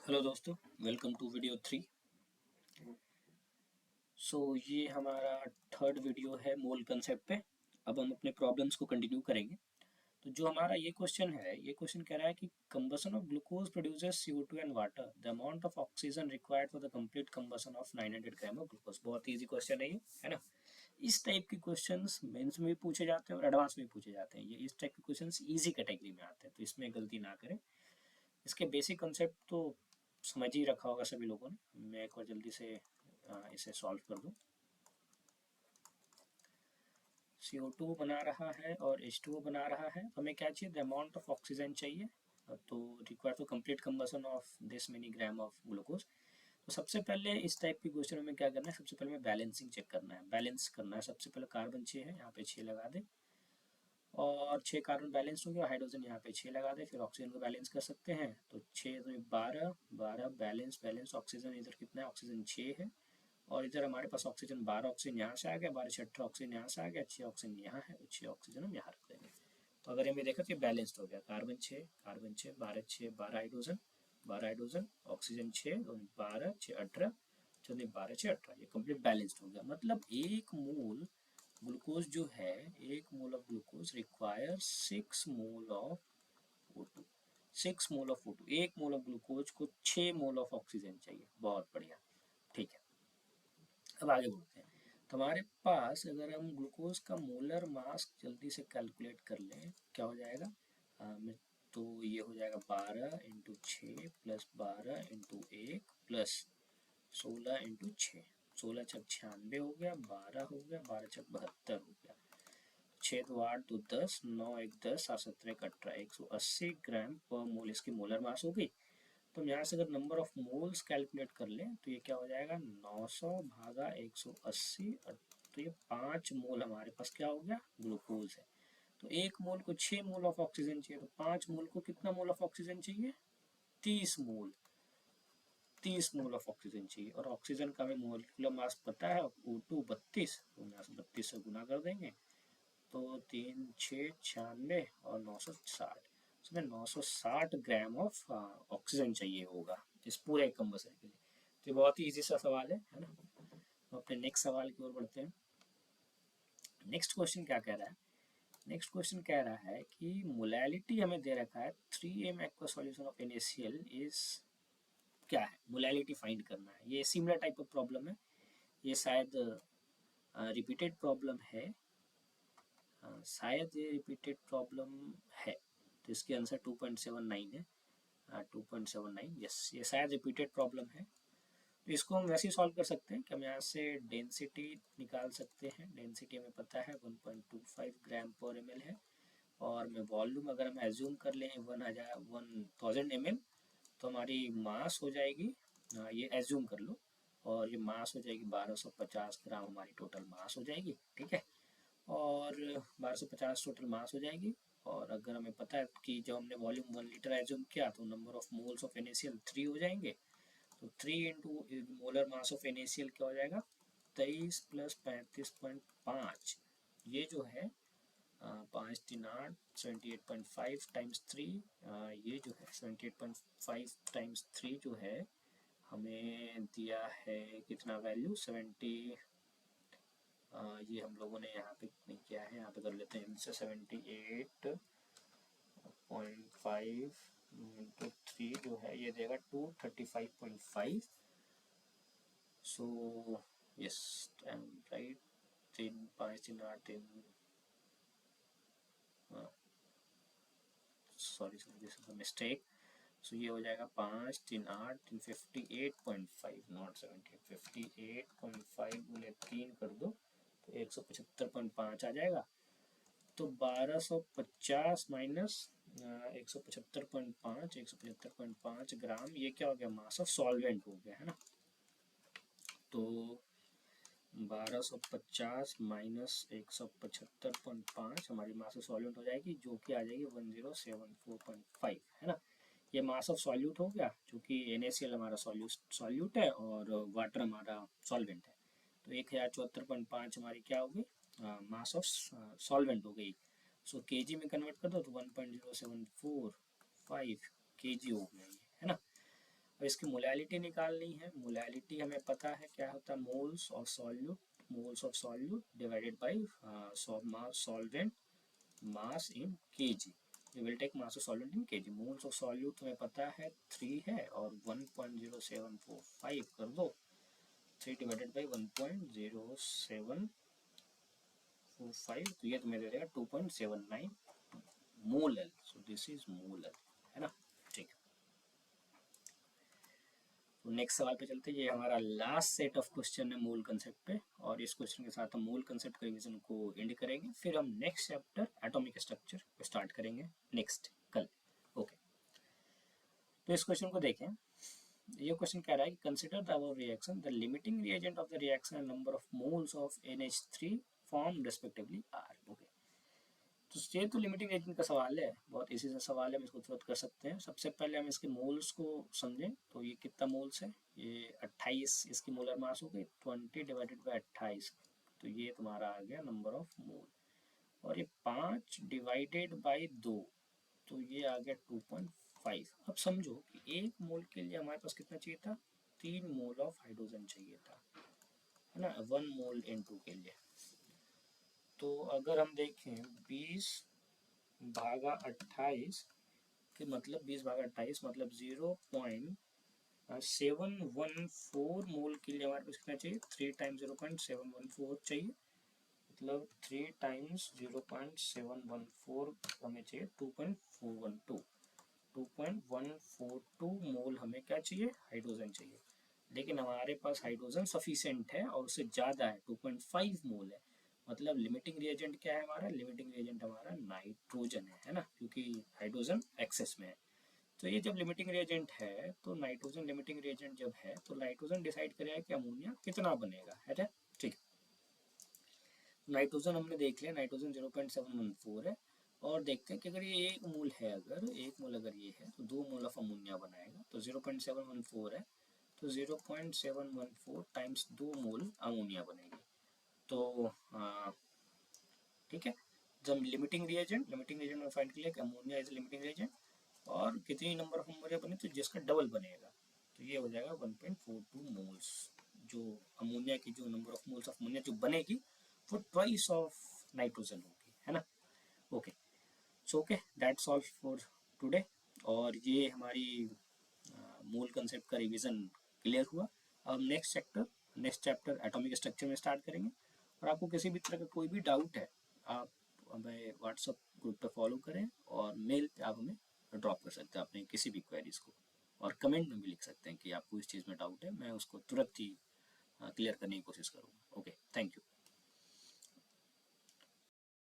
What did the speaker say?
Hello दोस्तों, welcome to video 3। ये हमारा थर्ड वीडियो है मोल कंसेप्ट पे। अब हम अपने प्रॉब्लम्स को कंटिन्यू करेंगे। तो जो हमारा ये क्वेश्चन कह रहा है कि combustion of glucose produces CO2 and water, the amount of oxygen required for the complete combustion of 900 gram of glucose. बहुत ईजी क्वेश्चन है ये, है ना। इस टाइप के क्वेश्चंस मेंस में भी पूछे जाते हैं और एडवांस में भी पूछे जाते हैं। ये इस टाइप के क्वेश्चंस इजी कैटेगरी में आते हैं, तो इसमें गलती ना करें। इसके बेसिक कंसेप्ट तो समझ ही रखा होगा सभी लोगों ने। मैं एक बार जल्दी से इसे सॉल्व कर दूं। CO2 बना रहा है और H2O बना रहा है। हमें क्या चाहिए? द अमाउंट ऑफ ऑक्सीजन चाहिए। तो require to complete combustion of this many gram of glucose. तो सबसे पहले इस टाइप की क्वेश्चन में क्या करना है? सबसे पहले में बैलेंसिंग चेक करना है, बैलेंस करना है। सबसे पहले कार्बन 6 है, यहाँ पे 6 लगा दे और 6 कार्बन बैलेंस हो गया। हाइड्रोजन यहाँ पे 6 लगा दे, फिर ऑक्सीजन को बैलेंस कर सकते हैं। तो 6 तो 12 बैलेंस ऑक्सीजन इधर कितना है? ऑक्सीजन 6 है और इधर हमारे पास ऑक्सीजन 12 ऑक्सीजन यहाँ से आ गया, 12 18 ऑक्सीजन यहाँ से आ गया, 6 ऑक्सीजन यहाँ है, 6 ऑक्सीजन हम यहाँ रख देंगे। तो अगर हमें देखा तो ये बैलेंस्ड हो गया। कार्बन 6 12 6 12 हाइड्रोजन ऑक्सीजन 6 12 6 18 12 6 18, ये कंप्लीट बैलेंस्ड हो गया। मतलब एक मोल ग्लूकोज जो है, एक mole of glucose require 6 mole of O2। 6 mole of O2, एक मोल ऑफ ग्लूकोज को 6 मोल ऑफ ऑक्सीजन चाहिए। बहुत बढ़िया, ठीक है। अब आगे बढ़ते हैं। तो हमारे पास अगर हम ग्लूकोज का मोलर मास जल्दी से कैलकुलेट कर लें, क्या हो जाएगा? तो ये हो जाएगा 12 into 6 plus 12 into 1 plus 16 into 6। 16 छक 96 हो गया, 12 हो गया, 12 छक 72 हो गया, 6 2 8 2 10 9 1 10 7 17 18 180 ग्राम पर मोल इसकी मोलर मास हो गई। तो हम यहाँ से अगर नंबर ऑफ मोल्स कैलकुलेट कर लें तो ये क्या हो जाएगा? 900 भागा 180। तो ये 5 मोल हमारे पास क्या हो गया? ग्लूकोज है। तो एक मोल को 6 मोल ऑफ ऑक्सीजन चाहिए, तो 5 मोल को कितना मोल ऑफ ऑक्सीजन चाहिए? 30 मोल। 30 मोल ऑफ ऑक्सीजन चाहिए और ऑक्सीजन का हमें मोलिकुलर मास पता है, O2 32। तो यहाँ से 32 से गुना कर देंगे तो 3 6 96 और 960। उसमें 960 ग्राम ऑफ ऑक्सीजन चाहिए होगा इस पूरे कंबसन के लिए। तो बहुत ही इजी सा सवाल है ना। तो अपने नेक्स्ट सवाल की ओर बढ़ते हैं। नेक्स्ट क्वेश्चन क्या कह रहा है? नेक्स्ट क्वेश्चन कह रहा है कि मोलैलिटी हमें दे रखा है 3m aqua solution of NaCl is क्या है? मोलैलिटी फाइंड करना है। ये सिमिलर टाइप ऑफ प्रॉब्लम है, ये शायद रिपीटेड प्रॉब्लम है। शायद ये रिपीटेड प्रॉब्लम है, तो इसके आंसर 2.79 है। 2.79, यस, ये शायद रिपीटेड प्रॉब्लम है। तो इसको हम वैसे ही सॉल्व कर सकते हैं कि हम यहाँ से डेंसिटी निकाल सकते हैं। डेंसिटी हमें पता है 1.25 ग्राम पर ml है और मैं वॉल्यूम अगर हम एज्यूम कर लें 1000 ml, तो हमारी मास हो जाएगी, ये एज्यूम कर लो, और ये मास हो जाएगी 1250 ग्राम, हमारी टोटल मास हो जाएगी। ठीक है, और 1250 टोटल मास हो जाएगी। और अगर हमें पता है कि जब हमने वॉल्यूम 1 लीटर एज्यूम किया तो number of moles of NaCl 3 हो जाएंगे। तो 3 into molar mass of NaCl क्या हो जाएगा? 23 प्लस 35.5, ये जो है 5 3 8 78.5 टाइम्स 3, ये जो है 78.5 टाइम्स 3 जो है हमें दिया है कितना वैल्यू? 70। ये हम लोगों ने यहाँ पे नहीं किया है, यहाँ पे कर लेते हैं इनसे। 78.5 इंटू 3 जो है ये देगा 235.5। So yes, I am right. 3 5 3 8 3, sorry this is a mistake. So ये हो जाएगा 5 3 8 3 58.5, नॉट 78, 58.5 गुने 3 कर दो तो 175.5 आ जाएगा। तो 1250 माइनस 175.5 ग्राम, ये क्या हो गया? मास ऑफ सॉल्वेंट हो गया, है ना। तो 1250 माइनस 175.5 हमारी मास ऑफ सॉल्यूट हो जाएगी, जो कि आ जाएगी 1074.5, है ना। ये मास ऑफ सॉल्यूट हो गया, जो कि NaCl हमारा सॉल्यूट है और वाटर हमारा सॉल्वेंट है। तो 1074.5 हमारी क्या हो गई? मास ऑफ सॉल्वेंट हो गई। सो केजी में कन्वर्ट कर दो तो 1.0745 kg हो गया ये, है ना। अब इसकी मोलैलिटी निकालनी है। मोलैलिटी हमें पता है क्या होता है, moles of solute divided by solvent mass in KG. We will take mass of solvent in KG. Moles of solute हमें पता है 3 है और 1.0745 कर दो, 3 डिवाइडेड बाई 1.0745, तो ये तुम्हें दे देगा 2.79 molal. So this is molal, है ना। ठीक, तो नेक्स्ट सवाल पे चलते हैं। ये हमारा लास्ट सेट ऑफ क्वेश्चन है मूल कंसेप्ट पे, और इस क्वेश्चन के साथ हम मूल कंसेप्ट के रिवीजन को एंड करेंगे। फिर हम next chapter atomic structure start करेंगे नेक्स्ट कल। ओके, तो इस क्वेश्चन को देखें। ये क्वेश्चन कह रहा है कि consider the above reaction, the limiting reagent of the reaction and number of moles of NH3 form respectively are. Okay, तो ये तो लिमिटिंग रिएजेंट का सवाल है, बहुत इजी सा सवाल है, हम इसको तुरंत कर सकते हैं। सबसे पहले हम इसके मोल्स को समझें। तो ये कितना मोल्स है, ये 28 इसकी मोलर मास हो गई, 20 डिवाइडेड बाई 28, तो ये तुम्हारा आ गया नंबर ऑफ मोल। और ये 5 डिवाइडेड बाई 2, तो ये आ गया 2.5। अब समझो कि एक मोल के लिए हमारे पास कितना चाहिए था, 3 मोल ऑफ हाइड्रोजन चाहिए था, है ना, 1 मोल N2 के लिए। तो अगर हम देखें 20/28 के मतलब 20/28 मतलब 0.714 मोल के लिए हमारे पास कितना चाहिए, 3 टाइम्स 0.714 चाहिए, मतलब 3 टाइम्स 0.714 हमें चाहिए 2.412, 2.142 मोल हमें क्या चाहिए, हाइड्रोजन चाहिए। लेकिन हमारे पास हाइड्रोजन सफिशिएंट है और उससे ज़्यादा है, 2.5 मोल है। मतलब लिमिटिंग रिएजेंट क्या है हमारा, लिमिटिंग रिएजेंट हमारा नाइट्रोजन है ना, क्योंकि हाइड्रोजन एक्सेस में है। तो ये जब लिमिटिंग रिएजेंट है, तो नाइट्रोजन लिमिटिंग रिएजेंट जब है, तो नाइट्रोजन डिसाइड करेगा कि अमोनिया कितना बनेगा, है ना। ठीक, नाइट्रोजन हमने देख लिया, नाइट्रोजन 0.714 है। और देखते हैं कि अगर ये एक मोल है, अगर एक मोल अगर ये है, तो 2 मोल ऑफ अमोनिया बनाएगा। तो 0.714 है, तो 0.714 टाइम्स 2 मोल अमोनिया बनेगी। तो ठीक है, जब लिमिटिंग रिएजेंट में फाइंड कर लिया कि अमोनिया इज लिमिटिंग रिएजेंट, और कितनी नंबर ऑफ अमोनिया बने, तो जिसका डबल बनेगा, तो ये हो जाएगा 1.42 मोल्स। जो अमोनिया की जो number of moles of ammonia जो बनेगी, वो ट्वाइस ऑफ नाइट्रोजन होगी, है ना। Okay, so okay, that's all for today. और ये हमारी मूल कंसेप्ट का रिवीजन क्लियर हुआ। अब नेक्स्ट चैप्टर एटॉमिक स्ट्रक्चर में स्टार्ट करेंगे। और आपको किसी भी तरह का कोई भी डाउट है, आप हमें व्हाट्सएप ग्रुप पे फॉलो करें, और मेल पे आप हमें ड्रॉप कर सकते हैं अपने किसी भी क्वेरीज को, और कमेंट में भी लिख सकते हैं कि आपको इस चीज़ में डाउट है, मैं उसको तुरंत ही क्लियर करने की कोशिश करूँगा। Okay, thank you.